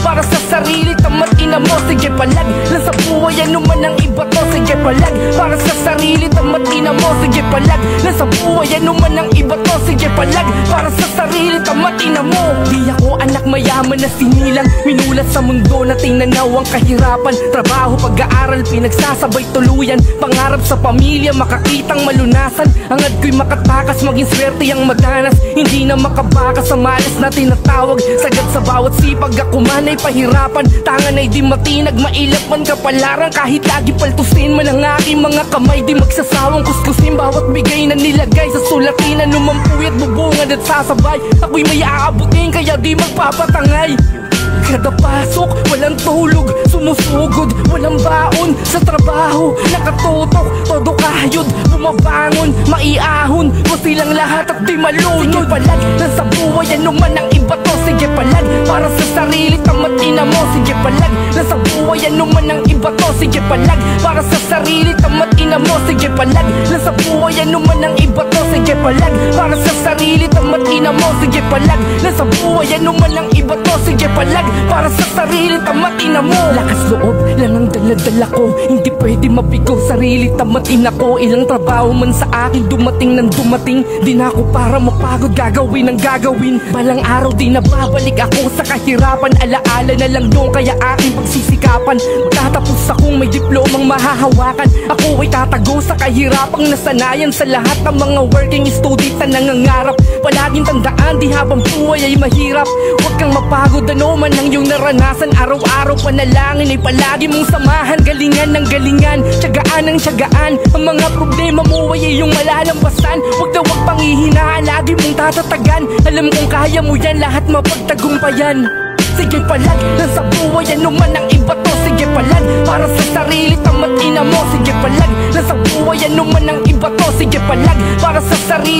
para sa sarili, tamad ina mo. Sige palag, nasa buhay ano man ang iba to. Sige palag, para sa sarili, tamad ina mo. Sige palag, nasa buhay ano man ang iba to. Sige palag, para sa sarili, tamad ina mo. Di ako anak mayaman na sinilang, minulat sa mundo na tinanaw ang kahirapan. Trabaho, pag-aaral, pinagsasabay tuluyan. Pangarap sa pamilya, makakitang malunasan. Angad ko'y makatakas, maging swerte ang madanas. Hindi na makabakas sa malas na tinatawag. Sagad sa bawat sipag, ako man ay pahirapan. Tangan ay di matinag, mailap man kapalaran. Kahit lagi paltusin man ang aking mga kamay, di magsasawang kuskusin bawat bigay na nilagay sa sulatinan. Numampuy at bubungan at sasabay, ako'y may aabutin kaya di magpapatangay. Kada pasok, walang tulog, sumusugod, walang baon sa trabaho, nakatutok, todo kayod, bumabangon, maiahon, mo silang lahat at di malunod. Sige palag, nasa buhay ano man ang iba to. Sige palag, para sa sarili, tamad ina mo. Sige palag, nasa buhay ano man ang iba to. Sige palag, para sa sarili, tamad ina mo. Sige palag, nasa buhay ano man ang iba to. Sige palag, para sa sarili, tamad ina mo. Sige palag, nasa buhay ano man ang iba to. Sige palag, para sa sarili, tamad ina mo. Lakas loob lang ang daladala ko, hindi pwede mabigo sarili, tamad ina ko. Ilang trabaho man sa akin dumating nang dumating, di na ako para mapagod, gagawin ang gagawin. Balang araw di na babalik ako sa kahirapan, alaala na lang doon kaya aking pagsisikapan. Magtatapos akong may diplomang mahahawakan, ako ay tatago sa kahirapang nasanayan. Sa lahat ng mga working student na nangangarap, palaging tandaan di habang buhay ay mahirap. Huwag kang mapagod, ano man ang iyong naranasan. Araw-araw panalangin ay palagi mong samahan. Galingan ng galingan, tiyagaan ng tiyagaan. Ang mga problema mo ay iyong malalampasan. Huwag na huwag panghihinaan, lagi mong tatatagan. Alam kong kaya mo yan, lahat mapagtagumpayan. Sige palag, nasa buhay ano man ang iba to. Sige palag, para sa sarili, tamad ina mo. Sige palag, nasa buhay ano man ang iba to. Sige palag, para sa sarili,